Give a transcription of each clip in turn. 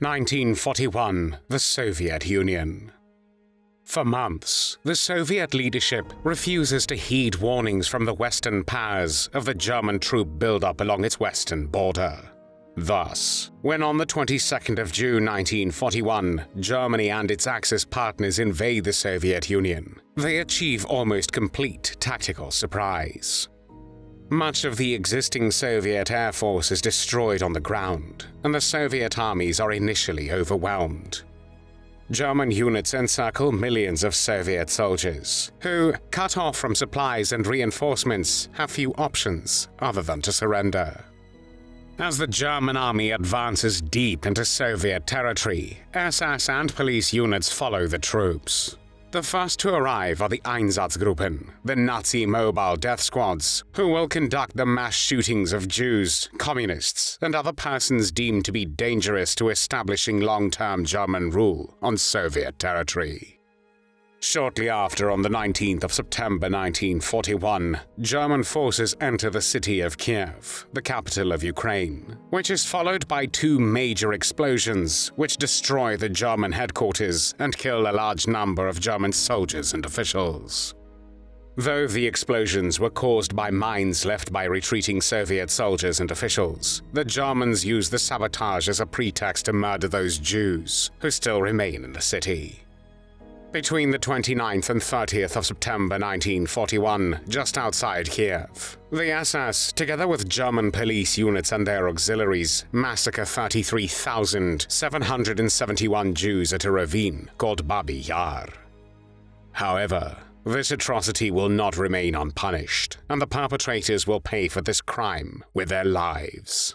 1941, the Soviet Union. For months, the Soviet leadership refuses to heed warnings from the Western powers of the German troop buildup along its western border. Thus, when on the 22nd of June 1941, Germany and its Axis partners invade the Soviet Union, they achieve almost complete tactical surprise. Much of the existing Soviet air force is destroyed on the ground, and the Soviet armies are initially overwhelmed. German units encircle millions of Soviet soldiers, who, cut off from supplies and reinforcements, have few options other than to surrender. As the German army advances deep into Soviet territory, SS and police units follow the troops. The first to arrive are the Einsatzgruppen, the Nazi mobile death squads, who will conduct the mass shootings of Jews, communists, and other persons deemed to be dangerous to establishing long-term German rule on Soviet territory. Shortly after, on the 19th of September 1941, German forces enter the city of Kiev, the capital of Ukraine, which is followed by two major explosions which destroy the German headquarters and kill a large number of German soldiers and officials. Though the explosions were caused by mines left by retreating Soviet soldiers and officials, the Germans used the sabotage as a pretext to murder those Jews who still remain in the city. Between the 29th and 30th of September 1941, just outside Kiev, the SS, together with German police units and their auxiliaries, massacre 33,771 Jews at a ravine called Babi Yar. However, this atrocity will not remain unpunished, and the perpetrators will pay for this crime with their lives.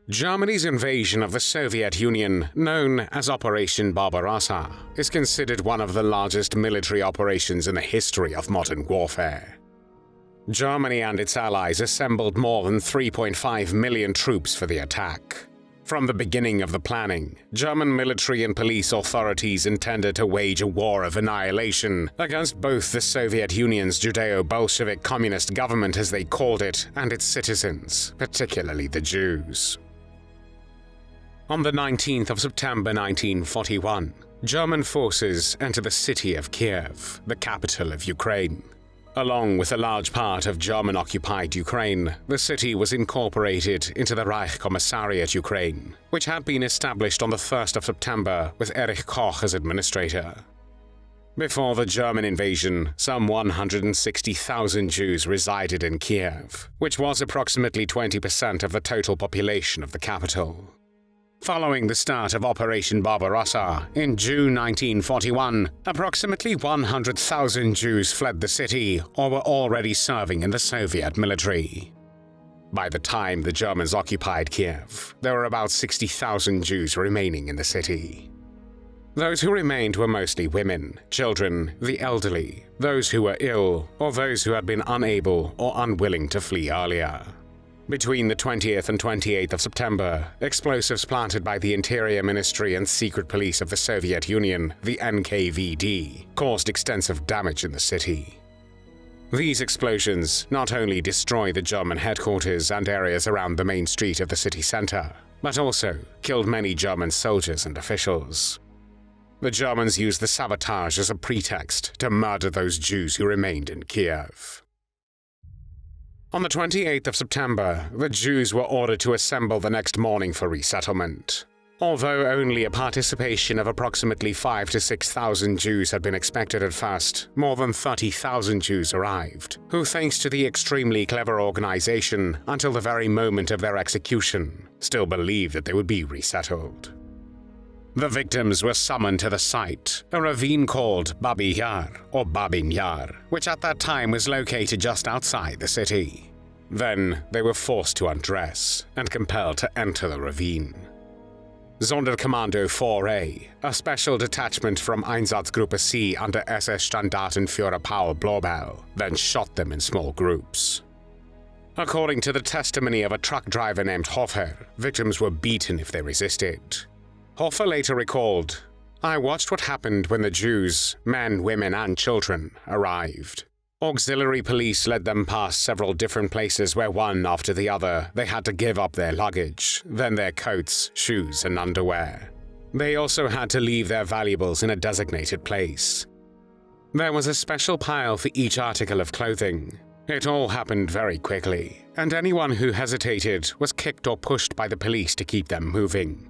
Germany's invasion of the Soviet Union, known as Operation Barbarossa, is considered one of the largest military operations in the history of modern warfare. Germany and its allies assembled more than 3.5 million troops for the attack. From the beginning of the planning, German military and police authorities intended to wage a war of annihilation against both the Soviet Union's Judeo-Bolshevik communist government, as they called it, and its citizens, particularly the Jews. On the 19th of September 1941, German forces enter the city of Kiev, the capital of Ukraine. Along with a large part of German-occupied Ukraine, the city was incorporated into the Reich Commissariat Ukraine, which had been established on the 1st of September with Erich Koch as administrator. Before the German invasion, some 160,000 Jews resided in Kiev, which was approximately 20% of the total population of the capital. Following the start of Operation Barbarossa in June 1941, approximately 100,000 Jews fled the city or were already serving in the Soviet military. By the time the Germans occupied Kiev, there were about 60,000 Jews remaining in the city. Those who remained were mostly women, children, the elderly, those who were ill, or those who had been unable or unwilling to flee earlier. Between the 20th and 28th of September, explosives planted by the Interior Ministry and Secret Police of the Soviet Union, the NKVD, caused extensive damage in the city. These explosions not only destroyed the German headquarters and areas around the main street of the city center, but also killed many German soldiers and officials. The Germans used the sabotage as a pretext to murder those Jews who remained in Kiev. On the 28th of September, the Jews were ordered to assemble the next morning for resettlement. Although only a participation of approximately 5,000 to 6,000 Jews had been expected at first, more than 30,000 Jews arrived, who, thanks to the extremely clever organization, until the very moment of their execution, still believed that they would be resettled. The victims were summoned to the site, a ravine called Babi Yar, or Babi Yar, which at that time was located just outside the city. Then they were forced to undress and compelled to enter the ravine. Sonderkommando 4A, a special detachment from Einsatzgruppe C under SS Standartenführer Paul Blobel, then shot them in small groups. According to the testimony of a truck driver named Hofer, victims were beaten if they resisted. Hofer later recalled, "I watched what happened when the Jews, men, women, and children, arrived. Auxiliary police led them past several different places where one after the other they had to give up their luggage, then their coats, shoes, and underwear. They also had to leave their valuables in a designated place. There was a special pile for each article of clothing. It all happened very quickly, and anyone who hesitated was kicked or pushed by the police to keep them moving.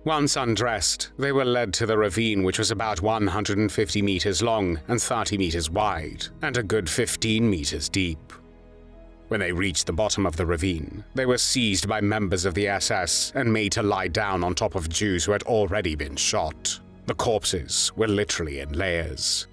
Once undressed, they were led to the ravine, which was about 150 meters long and 30 meters wide, and a good 15 meters deep. When they reached the bottom of the ravine, they were seized by members of the SS and made to lie down on top of Jews who had already been shot. The corpses were literally in layers.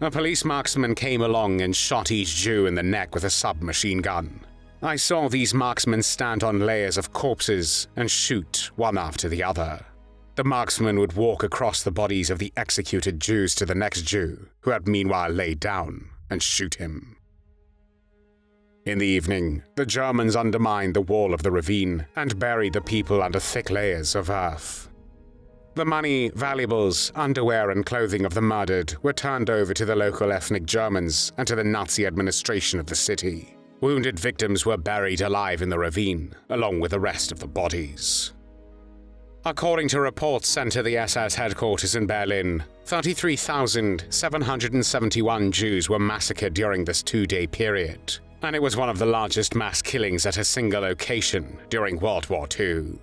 A police marksman came along and shot each Jew in the neck with a submachine gun. I saw these marksmen stand on layers of corpses and shoot one after the other. The marksman would walk across the bodies of the executed Jews to the next Jew, who had meanwhile laid down, and shoot him. In the evening, the Germans undermined the wall of the ravine and buried the people under thick layers of earth. The money, valuables, underwear, and clothing of the murdered were turned over to the local ethnic Germans and to the Nazi administration of the city. Wounded victims were buried alive in the ravine, along with the rest of the bodies. According to reports sent to the SS headquarters in Berlin, 33,771 Jews were massacred during this two-day period, and it was one of the largest mass killings at a single location during World War II.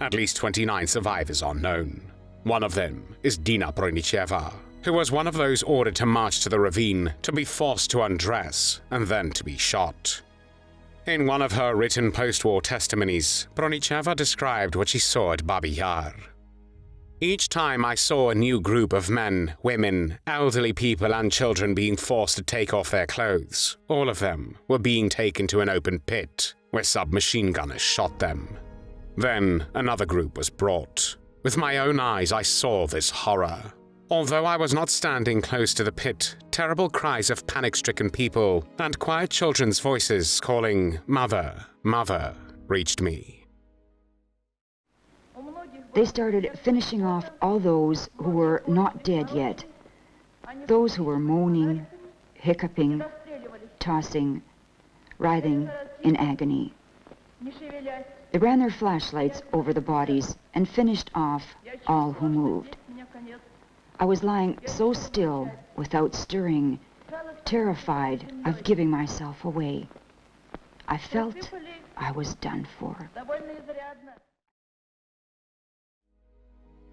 At least 29 survivors are known. One of them is Dina Pronicheva, who was one of those ordered to march to the ravine, to be forced to undress, and then to be shot. In one of her written post-war testimonies, Pronicheva described what she saw at Babi Yar. Each time I saw a new group of men, women, elderly people, and children being forced to take off their clothes, all of them were being taken to an open pit, where submachine gunners shot them. Then another group was brought. With my own eyes, I saw this horror. Although I was not standing close to the pit, terrible cries of panic-stricken people and quiet children's voices calling, "Mother, Mother," reached me. They started finishing off all those who were not dead yet. Those who were moaning, hiccuping, tossing, writhing in agony. They ran their flashlights over the bodies and finished off all who moved. I was lying so still, without stirring, terrified of giving myself away. I felt I was done for.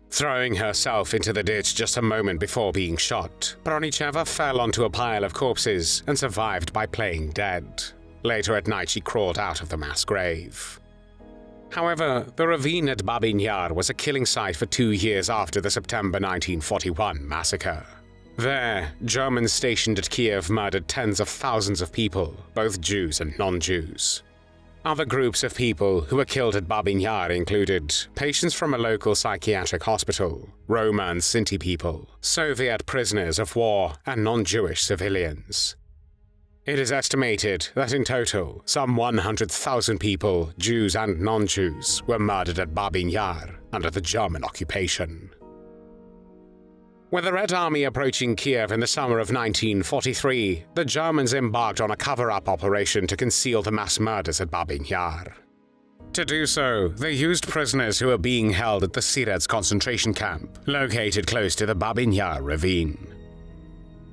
Throwing herself into the ditch just a moment before being shot, Pronicheva fell onto a pile of corpses and survived by playing dead. Later at night, she crawled out of the mass grave. However, the ravine at Babi Yar was a killing site for 2 years after the September 1941 massacre. There, Germans stationed at Kiev murdered tens of thousands of people, both Jews and non-Jews. Other groups of people who were killed at Babi Yar included patients from a local psychiatric hospital, Roma and Sinti people, Soviet prisoners of war, and non-Jewish civilians. It is estimated that in total, some 100,000 people, Jews and non-Jews, were murdered at Babi Yar under the German occupation. With the Red Army approaching Kiev in the summer of 1943, the Germans embarked on a cover-up operation to conceal the mass murders at Babi Yar. To do so, they used prisoners who were being held at the Syrets concentration camp, located close to the Babi Yar ravine.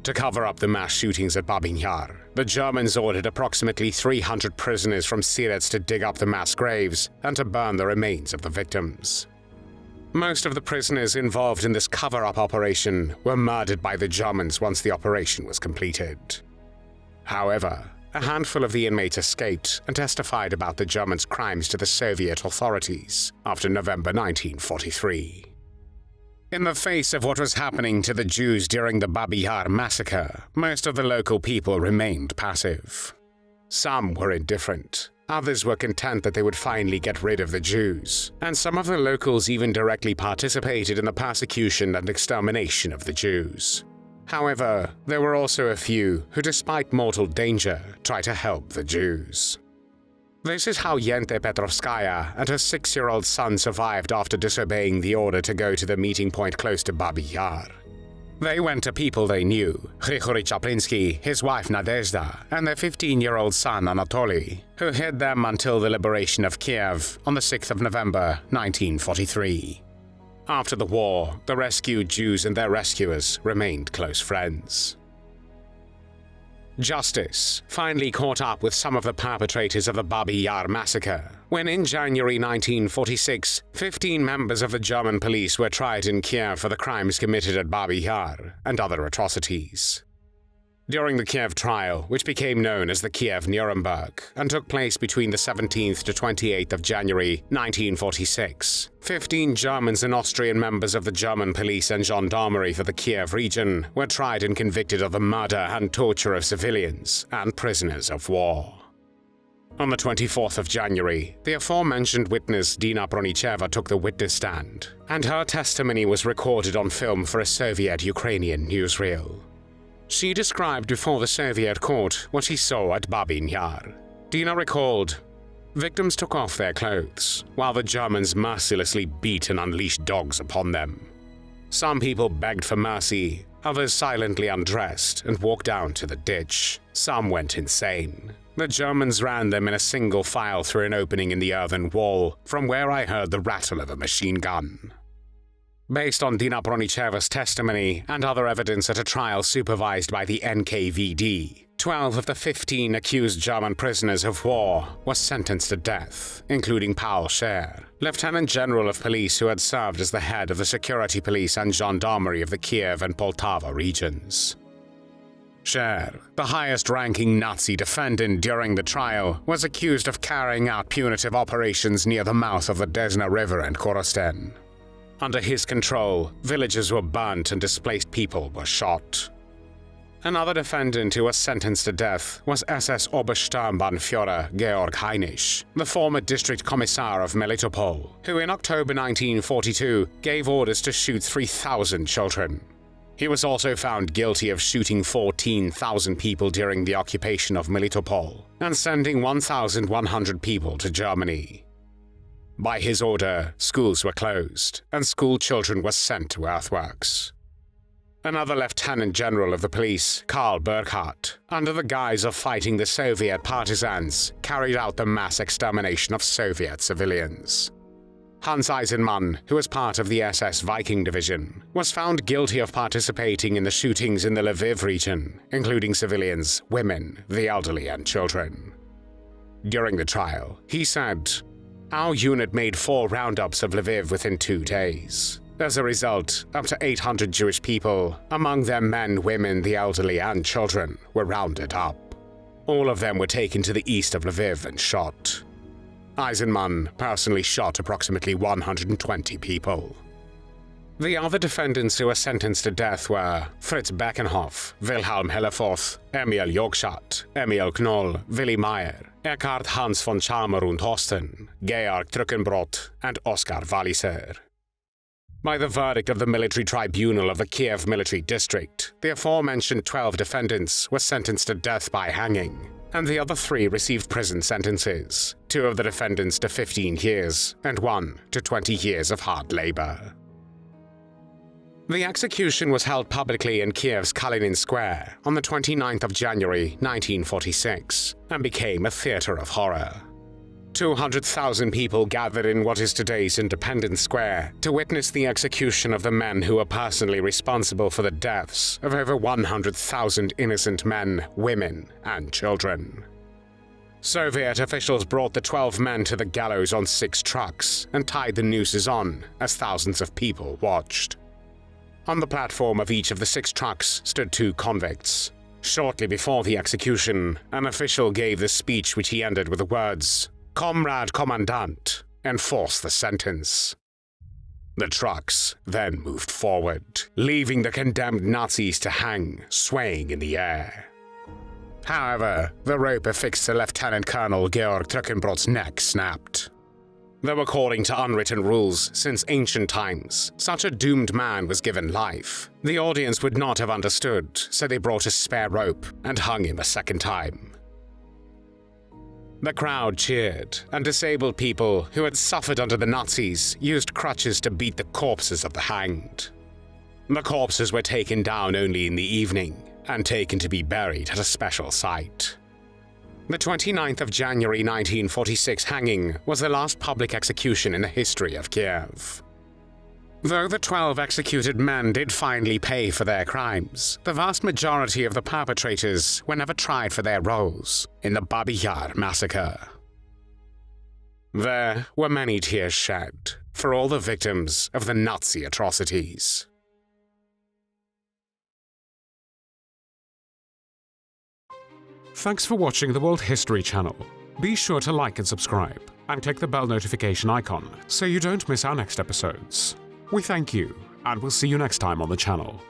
To cover up the mass shootings at Babi Yar, the Germans ordered approximately 300 prisoners from Syrets to dig up the mass graves and to burn the remains of the victims. Most of the prisoners involved in this cover-up operation were murdered by the Germans once the operation was completed. However, a handful of the inmates escaped and testified about the Germans' crimes to the Soviet authorities after November 1943. In the face of what was happening to the Jews during the Babi Yar massacre, most of the local people remained passive. Some were indifferent, others were content that they would finally get rid of the Jews, and some of the locals even directly participated in the persecution and extermination of the Jews. However, there were also a few who, despite mortal danger, tried to help the Jews. This is how Yente Petrovskaya and her 6-year-old son survived after disobeying the order to go to the meeting point close to Babi Yar. They went to people they knew, Grigory Chaplinsky, his wife Nadezhda, and their 15-year-old son Anatoly, who hid them until the liberation of Kiev on the 6th of November 1943. After the war, the rescued Jews and their rescuers remained close friends. Justice finally caught up with some of the perpetrators of the Babi Yar massacre, when in January 1946, 15 members of the German police were tried in Kiev for the crimes committed at Babi Yar and other atrocities. During the Kiev trial, which became known as the Kiev Nuremberg and took place between the 17th to 28th of January 1946, 15 Germans and Austrian members of the German police and gendarmerie for the Kiev region were tried and convicted of the murder and torture of civilians and prisoners of war. On the 24th of January, the aforementioned witness Dina Pronicheva took the witness stand, and her testimony was recorded on film for a Soviet Ukrainian newsreel. She described before the Soviet court what she saw at Babi Yar. Dina recalled, "Victims took off their clothes, while the Germans mercilessly beat and unleashed dogs upon them. Some people begged for mercy, others silently undressed and walked down to the ditch. Some went insane. The Germans ran them in a single file through an opening in the earthen wall, from where I heard the rattle of a machine gun." Based on Dina Pronicheva's testimony and other evidence at a trial supervised by the NKVD, 12 of the 15 accused German prisoners of war were sentenced to death, including Paul Scher, Lieutenant General of Police who had served as the head of the security police and gendarmerie of the Kiev and Poltava regions. Scher, the highest-ranking Nazi defendant during the trial, was accused of carrying out punitive operations near the mouth of the Desna River and Korosten. Under his control, villages were burnt and displaced people were shot. Another defendant who was sentenced to death was SS Obersturmbannführer Georg Heinisch, the former district commissar of Melitopol, who in October 1942 gave orders to shoot 3,000 children. He was also found guilty of shooting 14,000 people during the occupation of Melitopol and sending 1,100 people to Germany. By his order, schools were closed, and school children were sent to earthworks. Another lieutenant general of the police, Karl Burkhardt, under the guise of fighting the Soviet partisans, carried out the mass extermination of Soviet civilians. Hans Eisenmann, who was part of the SS Viking Division, was found guilty of participating in the shootings in the Lviv region, including civilians, women, the elderly, and children. During the trial, he said, "Our unit made 4 roundups of Lviv within 2 days. As a result, up to 800 Jewish people, among them men, women, the elderly, and children, were rounded up. All of them were taken to the east of Lviv and shot." Eisenmann personally shot approximately 120 people. The other defendants who were sentenced to death were Fritz Beckenhoff, Wilhelm Helleforth, Emil Jogschat, Emil Knoll, Willy Meyer, Eckhard Hans von Chalmer und Hosten, Georg Trückenbrot, and Oskar Walliser. By the verdict of the military tribunal of the Kiev military district, the aforementioned 12 defendants were sentenced to death by hanging, and the other 3 received prison sentences, 2 of the defendants to 15 years and 1 to 20 years of hard labor. The execution was held publicly in Kiev's Kalinin Square on the 29th of January 1946 and became a theater of horror. 200,000 people gathered in what is today's Independence Square to witness the execution of the men who were personally responsible for the deaths of over 100,000 innocent men, women, and children. Soviet officials brought the 12 men to the gallows on 6 trucks and tied the nooses on as thousands of people watched. On the platform of each of the 6 trucks stood 2 convicts. Shortly before the execution, an official gave the speech which he ended with the words, "Comrade Commandant," enforce the sentence. The trucks then moved forward, leaving the condemned Nazis to hang, swaying in the air. However, the rope affixed to Lieutenant Colonel Georg Trückenbrot's neck snapped. Though according to unwritten rules since ancient times, such a doomed man was given life, the audience would not have understood, so they brought a spare rope and hung him a second time. The crowd cheered, and disabled people who had suffered under the Nazis used crutches to beat the corpses of the hanged. The corpses were taken down only in the evening and taken to be buried at a special site. The 29th of January 1946 hanging was the last public execution in the history of Kiev. Though the 12 executed men did finally pay for their crimes, the vast majority of the perpetrators were never tried for their roles in the Babi Yar massacre. There were many tears shed for all the victims of the Nazi atrocities. Thanks for watching the World History Channel. Be sure to like and subscribe, and click the bell notification icon so you don't miss our next episodes. We thank you, and we'll see you next time on the channel.